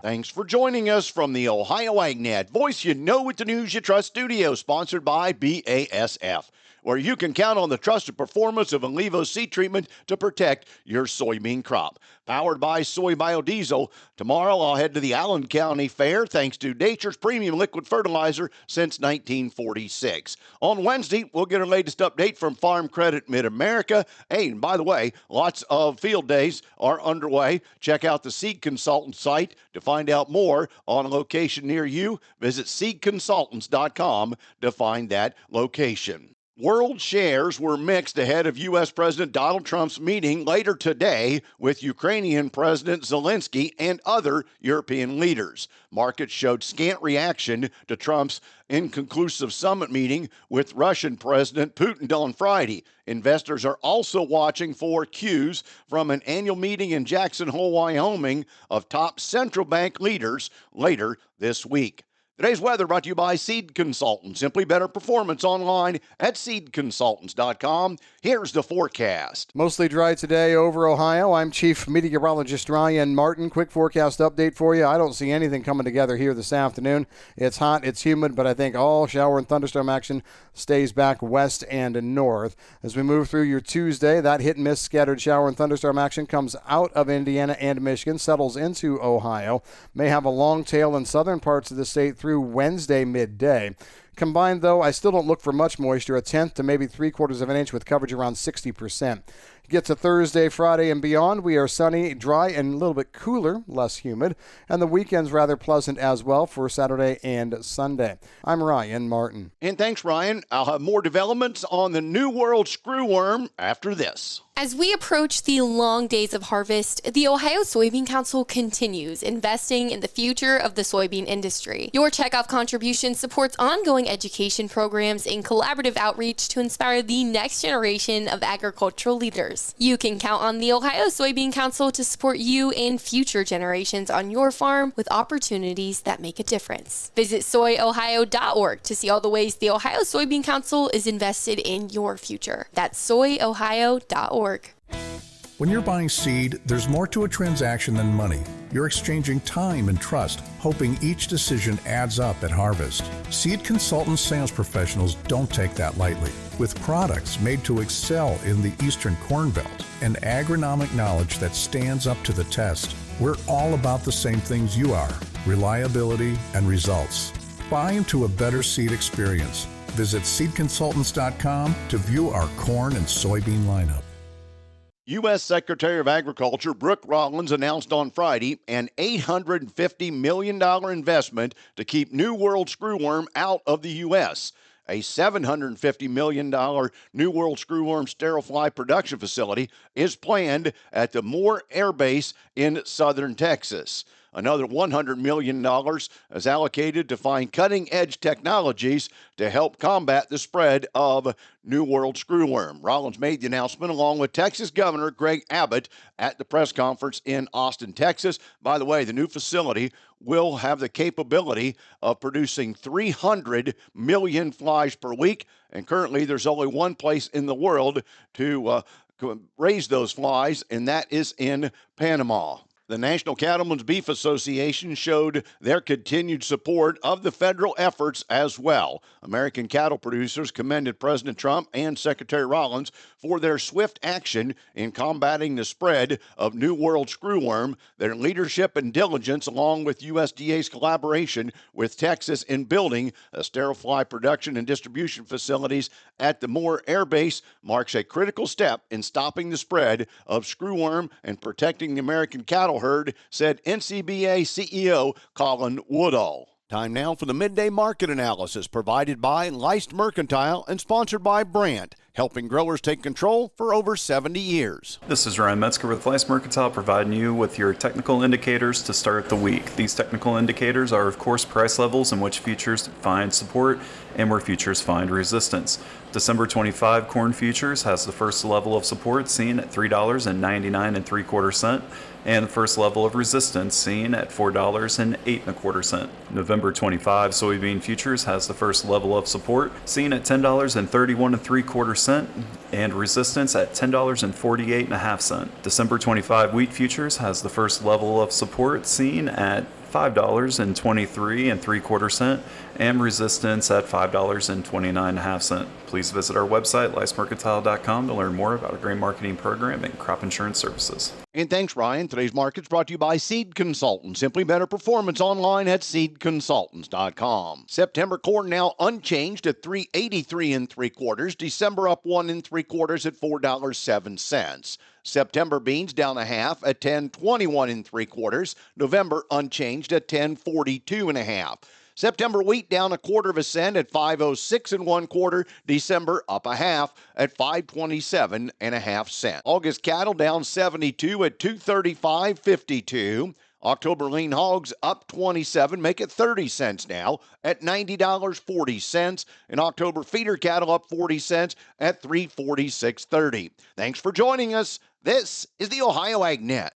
Thanks for joining us from the Ohio AgNet Voice You Know with the News You Trust studio, sponsored by BASF, where you can count on the trusted performance of Allevo seed treatment to protect your soybean crop. Powered by soy biodiesel, tomorrow I'll head to the Allen County Fair thanks to Nature's premium liquid fertilizer since 1946. On Wednesday, we'll get our latest update from Farm Credit Mid-America. Hey, and by the way, lots of field days are underway. Check out the Seed Consultant site to find out more on a location near you. Visit seedconsultants.com to find that location. World shares were mixed ahead of U.S. President Donald Trump's meeting later today with Ukrainian President Zelensky and other European leaders. Markets showed scant reaction to Trump's inconclusive summit meeting with Russian President Putin on Friday. Investors are also watching for cues from an annual meeting in Jackson Hole, Wyoming, of top central bank leaders later this week. Today's weather brought to you by Seed Consultants. Simply better performance online at seedconsultants.com. Here's the forecast. Mostly dry today over Ohio. I'm Chief Meteorologist Ryan Martin. Quick forecast update for you. I don't see anything coming together here this afternoon. It's hot, it's humid, but I think all shower and thunderstorm action stays back west and north. As we move through your Tuesday, that hit and miss scattered shower and thunderstorm action comes out of Indiana and Michigan, settles into Ohio. May have a long tail in southern parts of the state through Wednesday midday. Combined, though, I still don't look for much moisture, a tenth to maybe 3/4 of an inch with coverage around 60%. Get to Thursday, Friday, and beyond. We are sunny, dry, and a little bit cooler, less humid. And the weekend's rather pleasant as well for Saturday and Sunday. I'm Ryan Martin. And thanks, Ryan. I'll have more developments on the New World screwworm after this. As we approach the long days of harvest, the Ohio Soybean Council continues investing in the future of the soybean industry. Your checkoff contribution supports ongoing education programs and collaborative outreach to inspire the next generation of agricultural leaders. You can count on the Ohio Soybean Council to support you and future generations on your farm with opportunities that make a difference. Visit soyohio.org to see all the ways the Ohio Soybean Council is invested in your future. That's soyohio.org. When you're buying seed, there's more to a transaction than money. You're exchanging time and trust, hoping each decision adds up at harvest. Seed Consultants sales professionals don't take that lightly. With products made to excel in the Eastern Corn Belt and agronomic knowledge that stands up to the test, we're all about the same things you are: reliability and results. Buy into a better seed experience. Visit seedconsultants.com to view our corn and soybean lineup. U.S. Secretary of Agriculture Brooke Rollins announced on Friday an $850 million investment to keep New World screwworm out of the U.S. A $750 million New World screwworm sterile fly production facility is planned at the Moore Air Base in southern Texas. Another $100 million is allocated to find cutting-edge technologies to help combat the spread of New World screwworm. Rollins made the announcement along with Texas Governor Greg Abbott at the press conference in Austin, Texas. By the way, the new facility will have the capability of producing 300 million flies per week, and currently there's only one place in the world to raise those flies, and that is in Panama. The National Cattlemen's Beef Association showed their continued support of the federal efforts as well. American cattle producers commended President Trump and Secretary Rollins for their swift action in combating the spread of New World screwworm, their leadership and diligence, along with USDA's collaboration with Texas in building a sterile fly production and distribution facilities at the Moore Air Base, marks a critical step in stopping the spread of screwworm and protecting the American cattle herd, said NCBA CEO Colin Woodall. Time now for the Midday Market Analysis, provided by Leist Mercantile and sponsored by Brandt, helping growers take control for over 70 years. This is Ryan Metzger with Leist Mercantile, providing you with your technical indicators to start the week. These technical indicators are, of course, price levels in which futures find support and where futures find resistance. December 25 corn futures has the first level of support seen at $3.99 and the first level of resistance seen at $4.08. November 25 soybean futures has the first level of support seen at $10.31 and resistance at $10.48. December 25 wheat futures has the first level of support seen at $5.23 and resistance at $5.29. Please visit our website, licemercantile.com, to learn more about our grain marketing program and crop insurance services. And thanks, Ryan. Today's market's brought to you by Seed Consultants. Simply better performance online at seedconsultants.com. September corn now unchanged at $3.83 3/4. December up 1 3/4 at $4.07. September beans down a half at $10.21 3/4. November unchanged at $10.42 1/2. September wheat down 1/4 cent at $5.06 1/4. December up a half at $5.27 1/2 cents. August cattle down 72 at $235.52. October lean hogs up 27, make it 30 cents now at $90.40. And October feeder cattle up 40 cents at $346.30. Thanks for joining us. This is the Ohio AgNet.